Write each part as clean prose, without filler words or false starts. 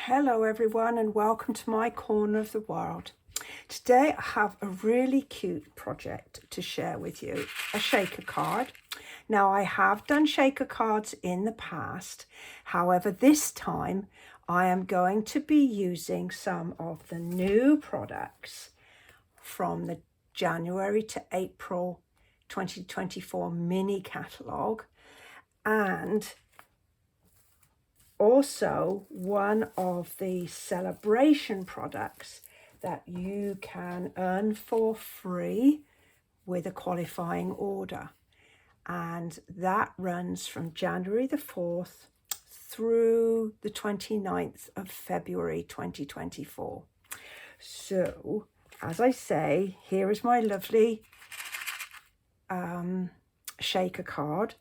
Hello everyone and welcome to my corner of the world. Today I have a really cute project to share with you, a shaker card. Now I have done shaker cards in the past, however this time I am going to be using some of the new products from the January to April 2024 mini catalogue, and also one of the celebration products that you can earn for free with a qualifying order. And that runs from January the 4th through the 29th of February 2024. So, as I say, here is my lovely shaker card.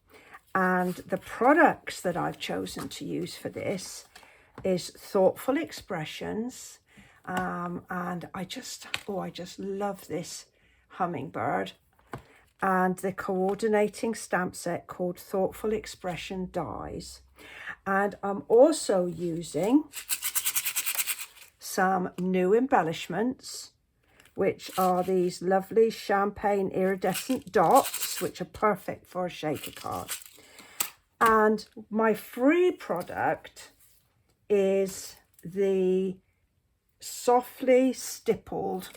And the products that I've chosen to use for this is Thoughtful Expressions. And I just love this hummingbird. And the coordinating stamp set called Thoughtful Expression Dies. And I'm also using some new embellishments, which are these lovely champagne iridescent dots, which are perfect for a shaker card. And my free product is the softly stippled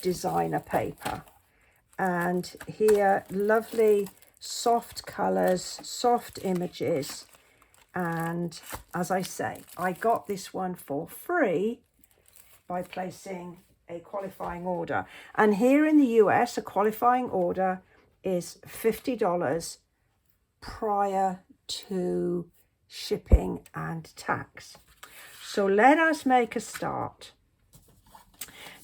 designer paper. And here, lovely soft colours, soft images. And as I say, I got this one for free by placing a qualifying order. And here in the US, a qualifying order is $50 prior to shipping and tax. So let us make a start.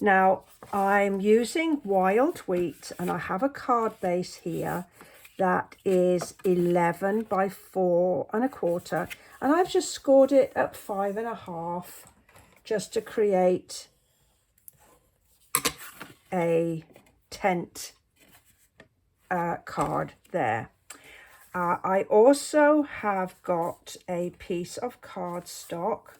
Now I'm using wild wheat and I have a card base here that is 11 by 4 1/4, and I've just scored it at 5 1/2 just to create a tent card there. I also have got a piece of cardstock,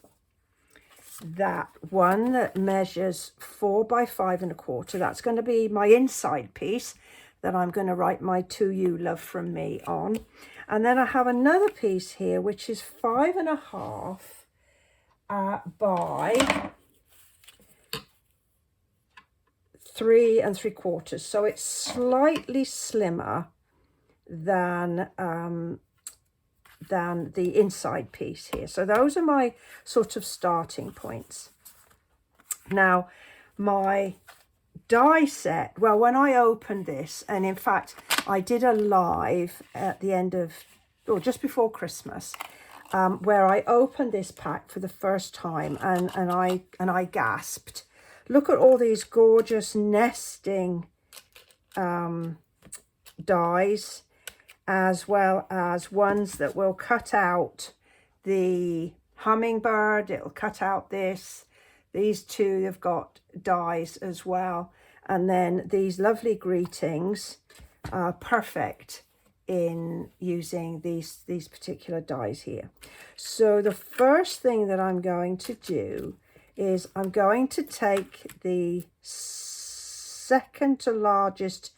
that one that measures 4 by 5 1/4. That's going to be my inside piece that I'm going to write my To You Love From Me on. And then I have another piece here which is 5 1/2 by 3 3/4. So it's slightly slimmer than the inside piece here. So those are my sort of starting points. Now my die set, well, when I opened this, and in fact I did a live at the end of, or just before Christmas, where I opened this pack for the first time, and I gasped. Look at all these gorgeous nesting dies, as well as ones that will cut out the hummingbird. It'll cut out this. These two have got dies as well. And then these lovely greetings are perfect in using these particular dies here. So the first thing that I'm going to do is I'm going to take the second to largest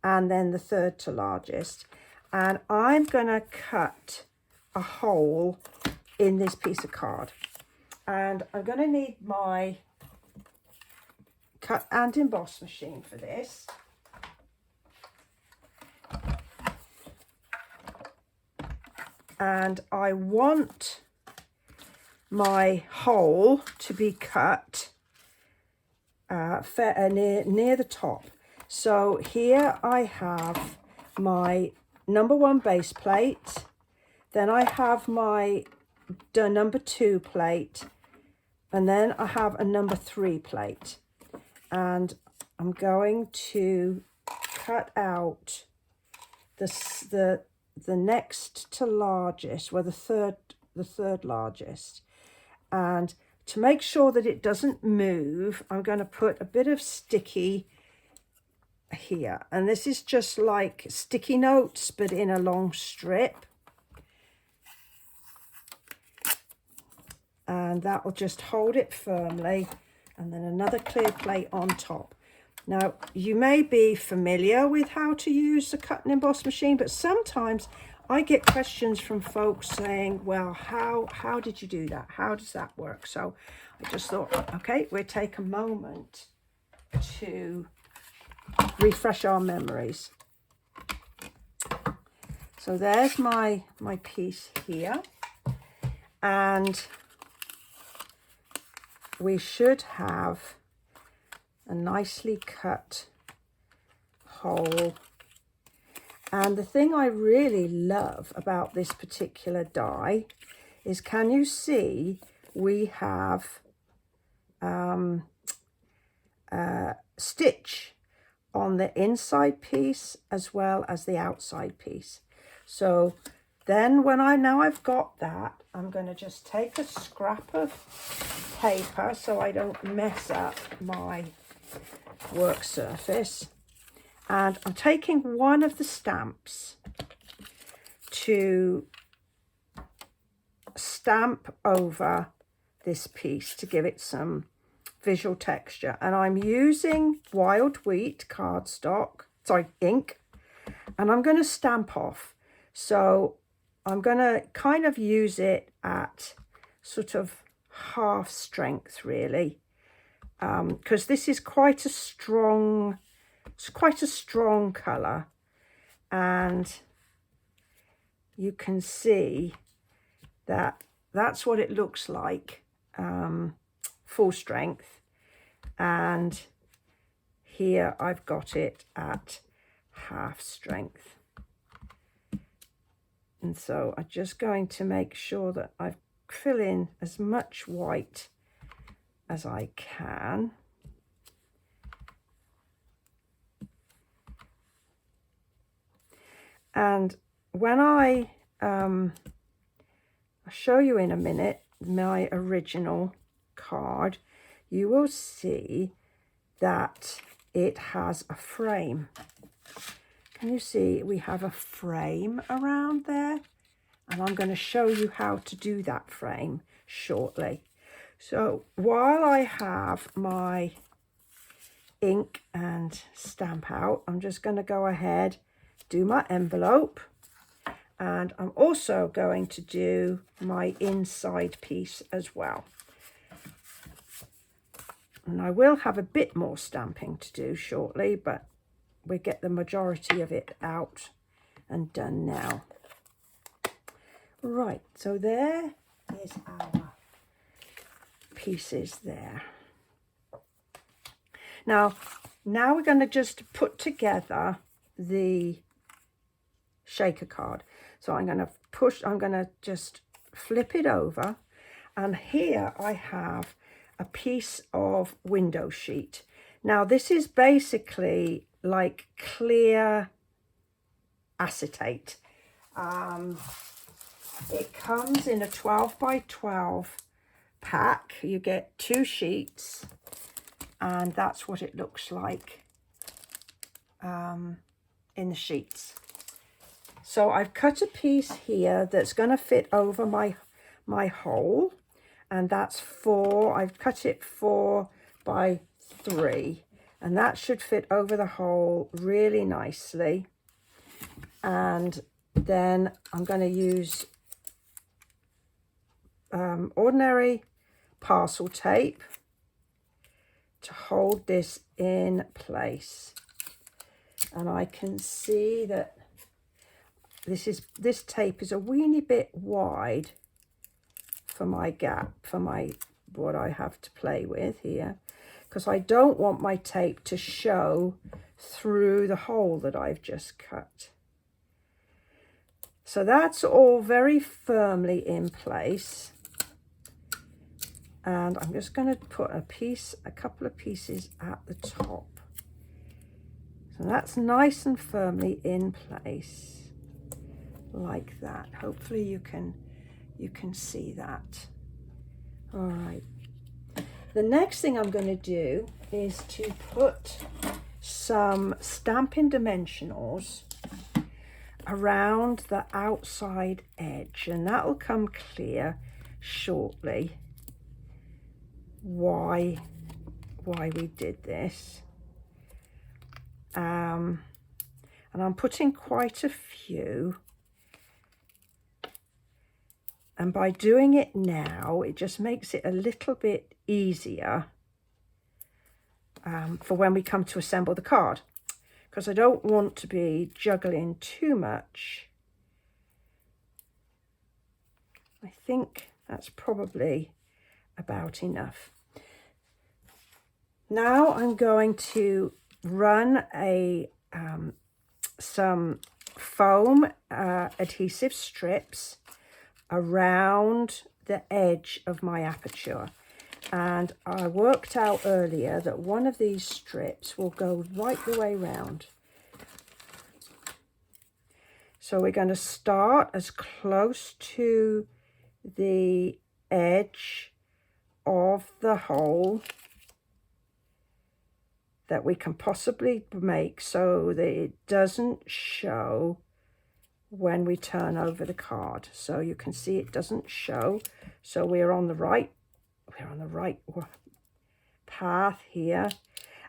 and then the third to largest, and I'm going to cut a hole in this piece of card. And I'm going to need my cut and emboss machine for this. And I want my hole to be cut near the top. So here I have my number 1 base plate, then I have my number 2 plate, and then I have a number 3 plate. And I'm going to cut out the next to largest, well, the third largest. And to make sure that it doesn't move, I'm going to put a bit of sticky here, and this is just like sticky notes but in a long strip. And and that will just hold it firmly, and then another clear plate on top. Now, you may be familiar with how to use the cut and emboss machine, but sometimes I get questions from folks saying, well, how did you do that? How does that work? So I just thought, okay, we'll take a moment to refresh our memories. So there's my piece here, and we should have a nicely cut hole. And the thing I really love about this particular die is, can you see we have a stitch on the inside piece as well as the outside piece. So then when I've got that, I'm going to just take a scrap of paper so I don't mess up my work surface, and I'm taking one of the stamps to stamp over this piece to give it some visual texture, and I'm using wild wheat ink, and I'm going to stamp off. So I'm going to kind of use it at sort of half strength, really, because this is quite a strong colour, and you can see that that's what it looks like full strength, and here I've got it at half strength. And so I'm just going to make sure that I fill in as much white as I can. And when I'll show you in a minute my original card, you will see that it has a frame. Can you see we have a frame around there? And I'm going to show you how to do that frame shortly. So while I have my ink and stamp out, I'm just going to go ahead, do my envelope, and I'm also going to do my inside piece as well. And I will have a bit more stamping to do shortly, but we get the majority of it out and done now. Right, so there is our pieces there. Now we're going to just put together the shaker card. So I'm going to just flip it over, and here I have a piece of window sheet. Now this is basically like clear acetate. It comes in a 12 by 12 pack. You get 2 sheets, and that's what it looks like in the sheets. So I've cut a piece here that's going to fit over my hole, and that's 4. I've cut it 4 by 3, and that should fit over the hole really nicely. And then I'm going to use ordinary parcel tape to hold this in place. And I can see that this tape is a weeny bit wide for my gap, for what I have to play with here, because I don't want my tape to show through the hole that I've just cut. So that's all very firmly in place, and I'm just going to put a couple of pieces at the top. So that's nice and firmly in place like that. Hopefully you can see that. All right. The next thing I'm going to do is to put some Stampin' Dimensionals around the outside edge, and that will come clear shortly. why we did this. And I'm putting quite a few. And by doing it now, it just makes it a little bit easier for when we come to assemble the card. Because I don't want to be juggling too much. I think that's probably about enough. Now I'm going to run some foam adhesive strips around the edge of my aperture, and I worked out earlier that one of these strips will go right the way round. So we're going to start as close to the edge of the hole that we can possibly make so that it doesn't show when we turn over the card. So you can see it doesn't show. So we're on the right path here.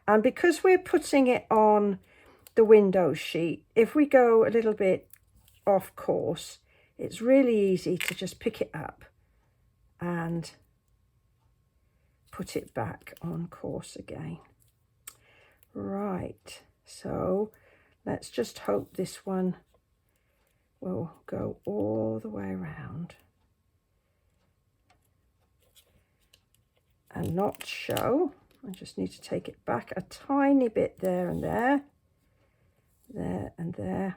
And because we're putting it on the window sheet, if we go a little bit off course, it's really easy to just pick it up and put it back on course again. Right, so let's just hope this one will go all the way around and not show. I just need to take it back a tiny bit there and there, there and there,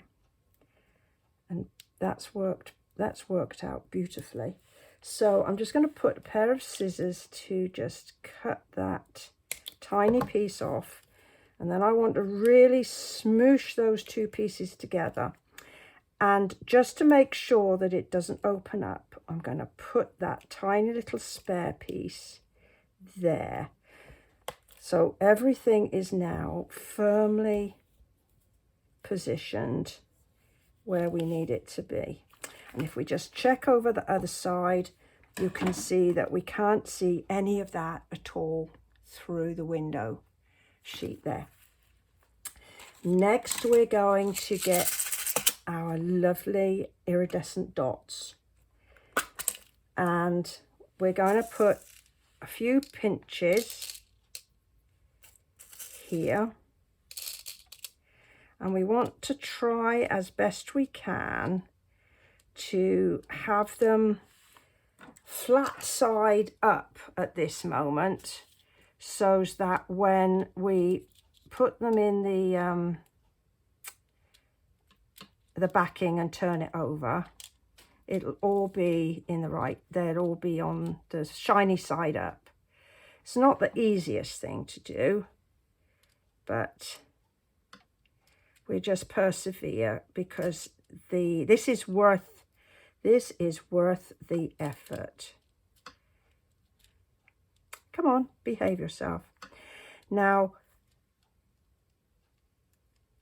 and that's worked out beautifully. So I'm just going to put a pair of scissors to just cut that tiny piece off. And then I want to really smoosh those two pieces together. And just to make sure that it doesn't open up, I'm going to put that tiny little spare piece there. So everything is now firmly positioned where we need it to be. And if we just check over the other side, you can see that we can't see any of that at all through the window sheet there. Next, we're going to get our lovely iridescent dots, and we're going to put a few pinches here, and we want to try as best we can to have them flat side up at this moment, so that when we put them in the backing and turn it over, it'll all be in the right, they'll all be on the shiny side up. It's not the easiest thing to do, but we just persevere because this is worth the effort. Come on, behave yourself. Now,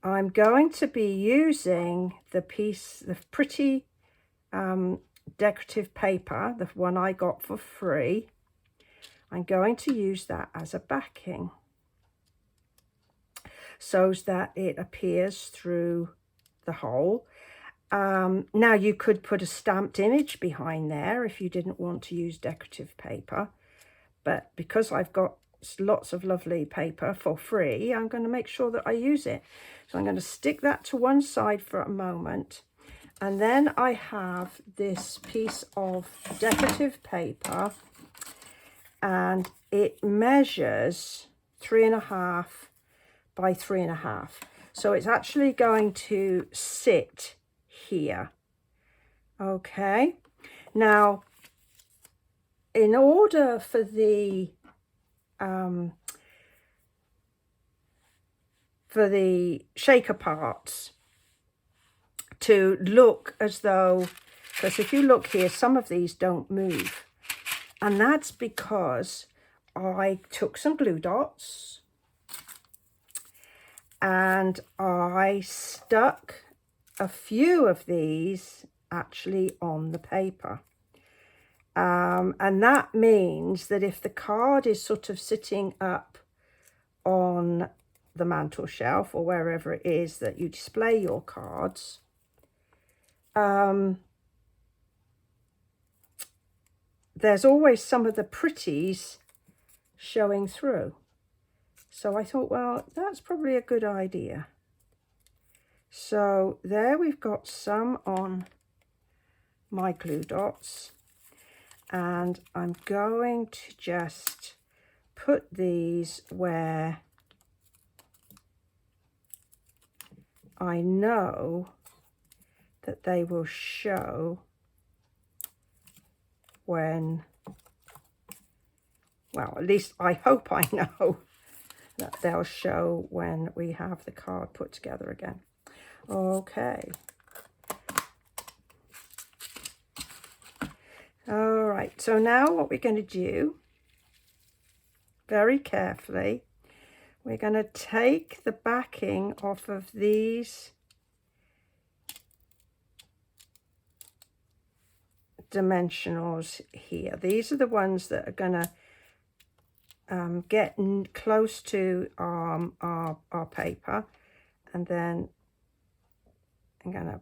I'm going to be using the pretty decorative paper, the one I got for free. I'm going to use that as a backing so that it appears through the hole. Now you could put a stamped image behind there if you didn't want to use decorative paper, but because I've got lots of lovely paper for free, I'm going to make sure that I use it. So I'm going to stick that to one side for a moment, and then I have this piece of decorative paper, and it measures 3.5 by 3.5. So it's actually going to sit here. Okay, now in order for the shaker parts to look as though, because if you look here, some of these don't move, and that's because I took some glue dots and I stuck a few of these actually on the paper, And that means that if the card is sort of sitting up on the mantel shelf or wherever it is that you display your cards, there's always some of the pretties showing through. So I thought, well, that's probably a good idea. So there we've got some on my glue dots, and I'm going to just put these where I know that they will show when, well, at least I hope I know that they'll show when we have the card put together again. Okay. All right, so now what we're going to do, very carefully, we're going to take the backing off of these dimensionals here. These are the ones that are going to get close to our paper, and then I'm going to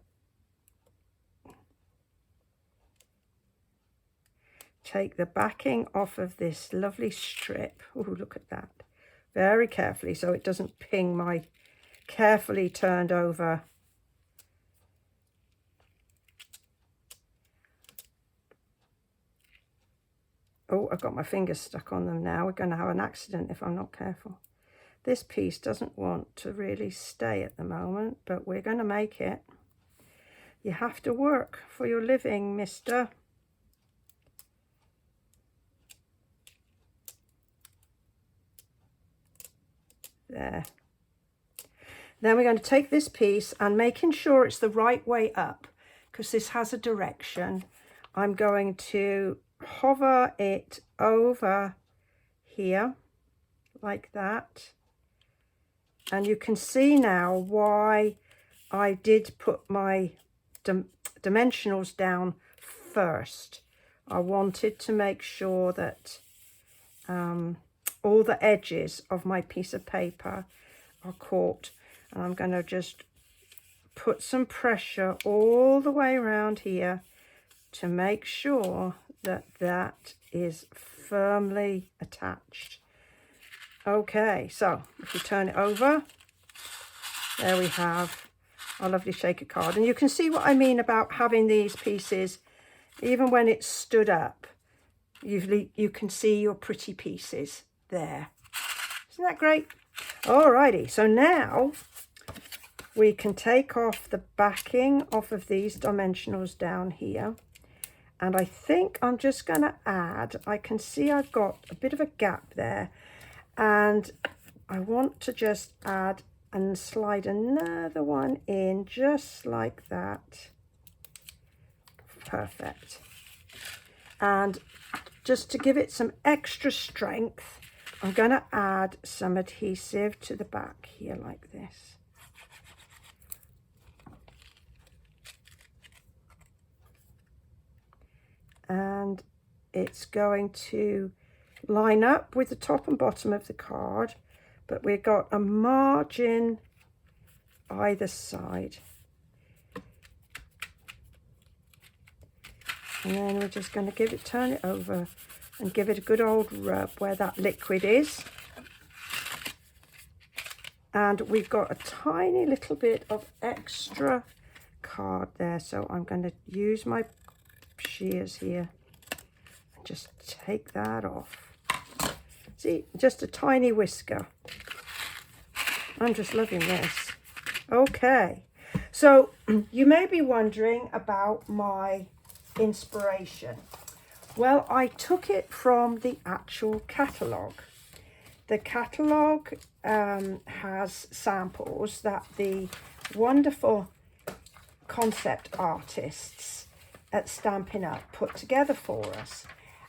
take the backing off of this lovely strip. Oh, look at that. Very carefully so it doesn't ping my carefully turned over oh, I've got my fingers stuck on them now. We're going to have an accident if I'm not careful. This piece doesn't want to really stay at the moment, but we're going to make it. You have to work for your living, mister. There. Then we're going to take this piece, and making sure it's the right way up, because this has a direction, I'm going to hover it over here like that. And you can see now why I did put my dimensionals down first. I wanted to make sure that all the edges of my piece of paper are caught, and I'm going to just put some pressure all the way around here to make sure that that is firmly attached. Okay, so if you turn it over, there we have our lovely shaker card. And you can see what I mean about having these pieces, even when it's stood up, usually you can see your pretty pieces there. Isn't that great? Alrighty, so now we can take off the backing off of these dimensionals down here. And I think I'm just going to add, I can see I've got a bit of a gap there, and I want to just add and slide another one in just like that. Perfect. And just to give it some extra strength, I'm going to add some adhesive to the back here like this. And it's going to line up with the top and bottom of the card, but we've got a margin either side. And then we're just going to turn it over and give it a good old rub where that liquid is. And we've got a tiny little bit of extra card there, so I'm going to use my shears here and just take that off. See, just a tiny whisker. I'm just loving this. Okay, so you may be wondering about my inspiration. Well, I took it from the actual catalogue. The catalogue has samples that the wonderful concept artists at Stampin' Up put together for us.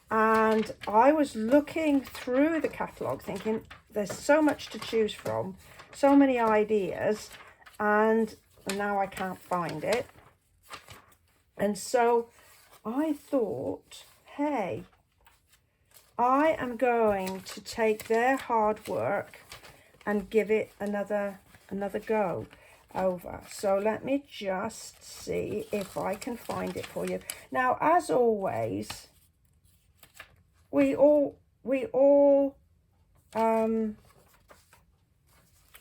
And I was looking through the catalogue thinking there's so much to choose from, so many ideas, and now I can't find it. And so I thought, hey, I am going to take their hard work and give it another go over. So let me just see if I can find it for you. Now, as always, we all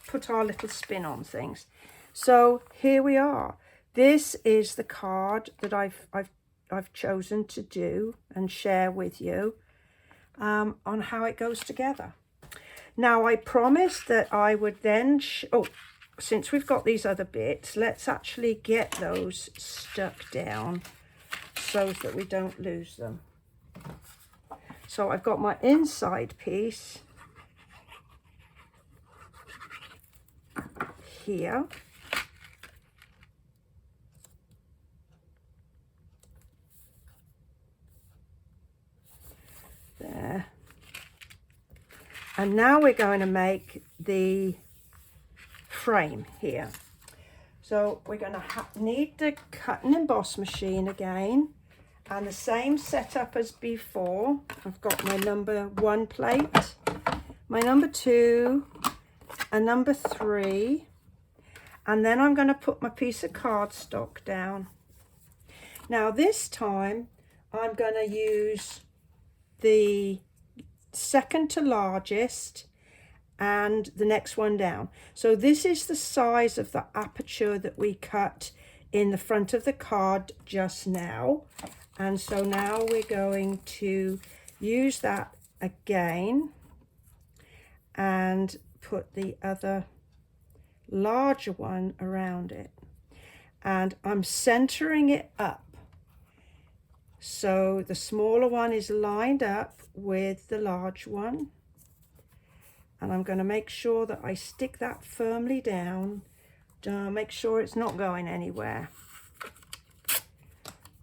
put our little spin on things. So here we are. This is the card that I've chosen to do and share with you on how it goes together. Now, I promised that I would then since we've got these other bits, let's actually get those stuck down so that we don't lose them. So I've got my inside piece here. There. And now we're going to make the frame here. So we're going to need the cut and emboss machine again, and the same setup as before. I've got my number 1 plate, my number 2, a number 3, and then I'm going to put my piece of cardstock down. Now this time I'm going to use the second to largest and the next one down. So this is the size of the aperture that we cut in the front of the card just now. And so now we're going to use that again and put the other larger one around it. And I'm centering it up. So the smaller one is lined up with the large one. And I'm going to make sure that I stick that firmly down to make sure it's not going anywhere.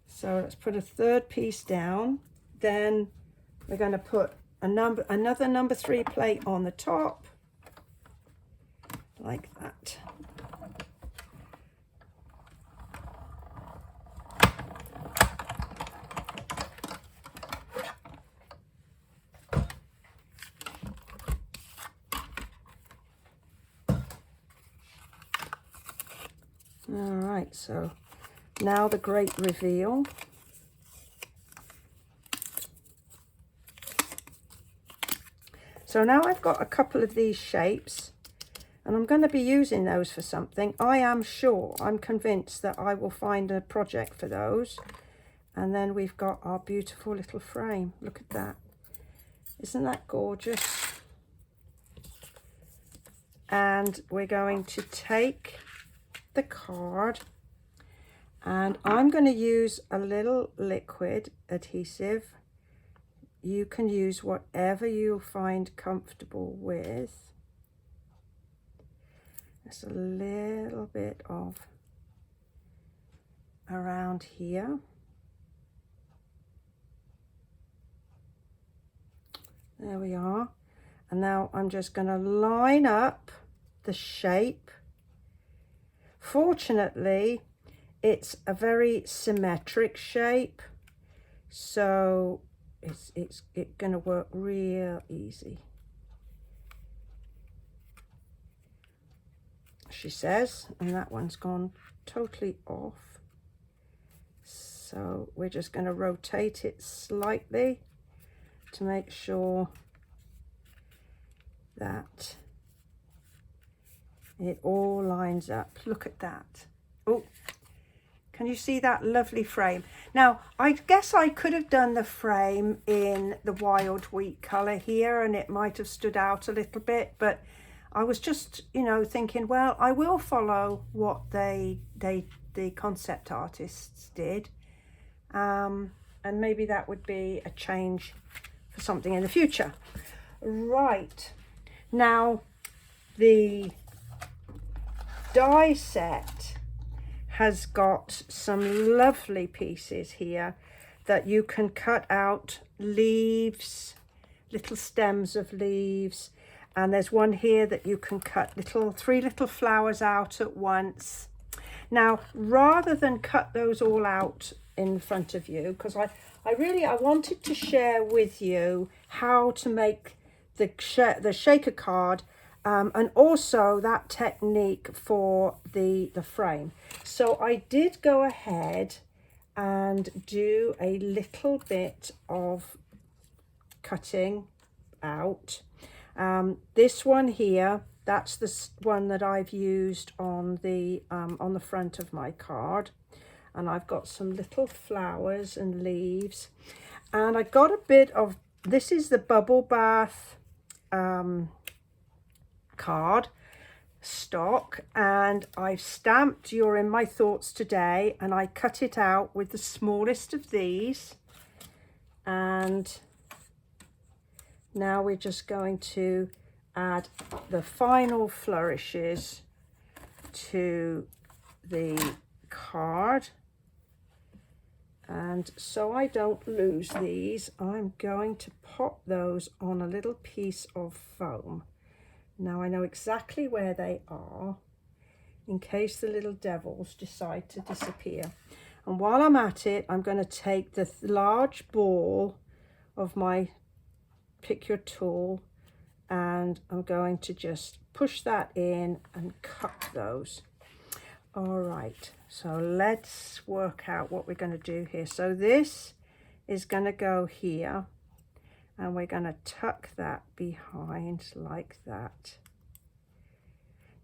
So let's put a third piece down. Then we're going to put another number 3 plate on the top, like that. All right, so now the great reveal. So now I've got a couple of these shapes, and I'm going to be using those for something. I'm convinced that I will find a project for those. And then we've got our beautiful little frame. Look at that. Isn't that gorgeous? And we're going to take the card, and I'm going to use a little liquid adhesive. You can use whatever you find comfortable with. Just a little bit of around here. There we are. And now I'm just going to line up the shape. Fortunately, it's a very symmetric shape, so it's going to work real easy, she says. And that one's gone totally off. So we're just going to rotate it slightly to make sure that it all lines up. Look at that. Oh, can you see that lovely frame? Now, I guess I could have done the frame in the wild wheat colour here, and it might have stood out a little bit, but I was just, thinking, well, I will follow what the concept artists did, and maybe that would be a change for something in the future. Right, now the die set has got some lovely pieces here that you can cut out leaves, little stems of leaves, and there's one here that you can cut 3 little flowers out at once. Now, rather than cut those all out in front of you, because I wanted to share with you how to make the shaker card, and also that technique for the frame. So I did go ahead and do a little bit of cutting out. This one here, that's the one that I've used on the front of my card, and I've got some little flowers and leaves, and I got a bit of, this is the bubble bath card stock, and I've stamped "You're in my thoughts today," and I cut it out with the smallest of these, and now we're just going to add the final flourishes to the card. And so I don't lose these, I'm going to pop those on a little piece of foam. Now I know exactly where they are in case the little devils decide to disappear. And while I'm at it, I'm going to take the large ball of my pick your tool, and I'm going to just push that in and cut those. All right, so let's work out what we're going to do here. So this is going to go here, and we're going to tuck that behind like that.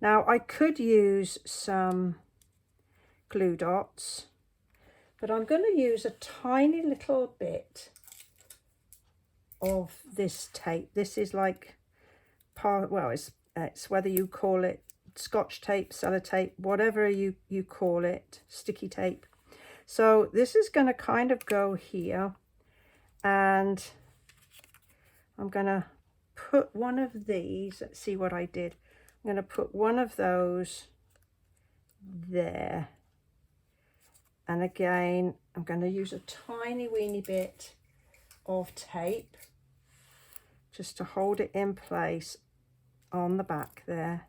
Now I could use some glue dots, but I'm going to use a tiny little bit of this tape. This is like well, it's whether you call it Scotch tape, sellotape, whatever you call it, sticky tape. So this is going to kind of go here, and I'm going to put one of these, let's see what I did. I'm going to put one of those there, and again I'm going to use a tiny weeny bit of tape just to hold it in place on the back there,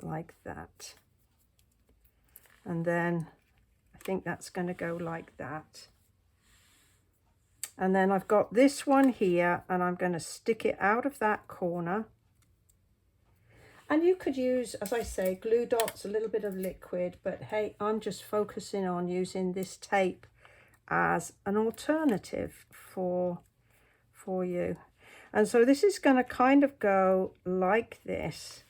like that. And then I think that's going to go like that. And then I've got this one here, and I'm going to stick it out of that corner. And you could use, as I say, glue dots, a little bit of liquid, but hey, I'm just focusing on using this tape as an alternative for you. And so this is going to kind of go like this,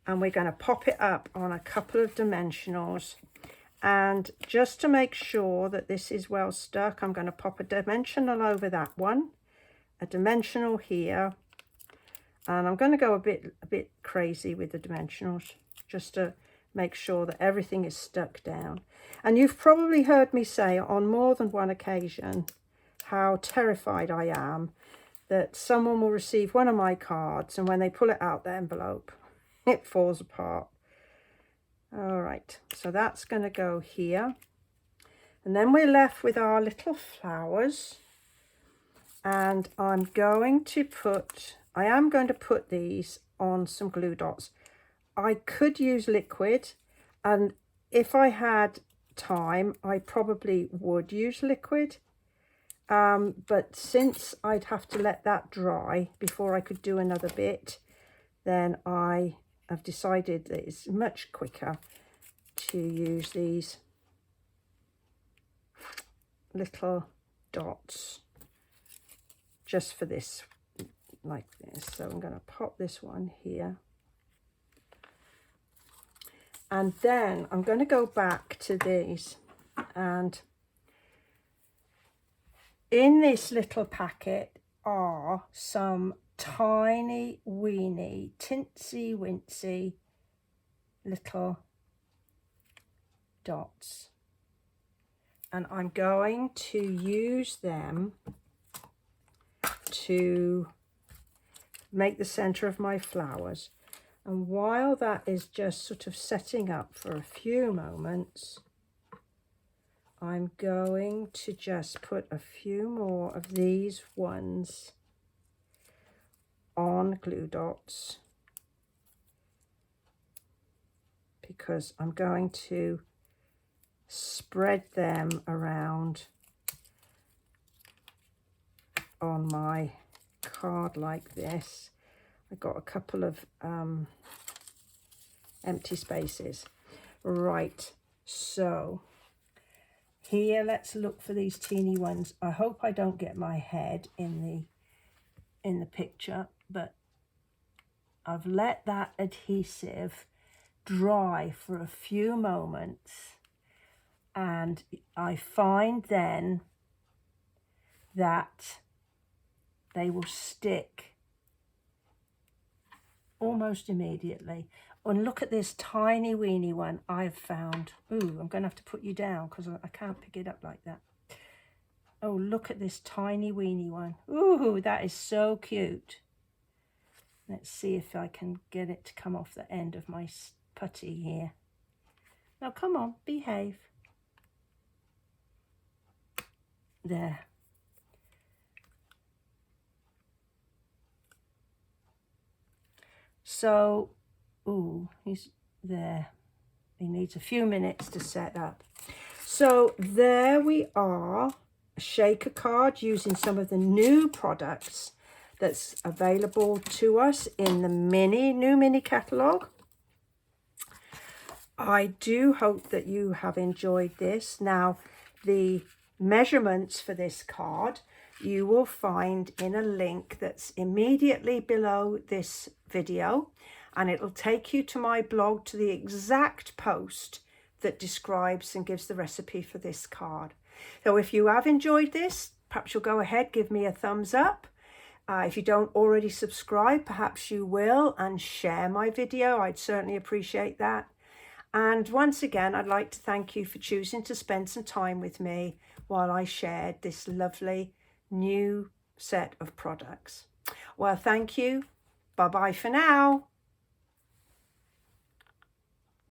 and we're going to pop it up on a couple of dimensionals. And just to make sure that this is well stuck, I'm going to pop a dimensional over that one, a dimensional here, and I'm going to go a bit crazy with the dimensionals just to make sure that everything is stuck down. And you've probably heard me say on more than one occasion how terrified I am that someone will receive one of my cards, and when they pull it out the envelope, it falls apart. All right, so that's going to go here, and then we're left with our little flowers, and I am going to put these on some glue dots. I could use liquid, and if I had time I probably would use liquid, but since I'd have to let that dry before I could do another bit, then I have decided that it's much quicker to use these little dots just for this, like this. So I'm going to pop this one here, and then I'm going to go back to these, and in this little packet are some tiny weeny tinsy wincy little dots, and I'm going to use them to make the center of my flowers. And while that is just sort of setting up for a few moments, I'm going to just put a few more of these ones on glue dots, because I'm going to spread them around on my card like this. I got a couple of empty spaces. Right, so here, let's look for these teeny ones. I hope I don't get my head in the picture, but I've let that adhesive dry for a few moments, and I find then that they will stick almost immediately. And look at this tiny weeny one I've found. Ooh, I'm going to have to put you down because I can't pick it up like that. Oh, look at this tiny weeny one. Ooh, that is so cute. Let's see if I can get it to come off the end of my putty here. Now, come on, behave. There. So, ooh, he's there. He needs a few minutes to set up. So there we are, a shaker card using some of the new products that's available to us in the new mini catalogue. I do hope that you have enjoyed this. Now, the measurements for this card you will find in a link that's immediately below this video, and it'll take you to my blog to the exact post that describes and gives the recipe for this card. So if you have enjoyed this, perhaps you'll go ahead, give me a thumbs up. If you don't already subscribe, perhaps you will, and share my video. I'd certainly appreciate that. And once again, I'd like to thank you for choosing to spend some time with me while I shared this lovely new set of products. Well, thank you. Bye-bye for now.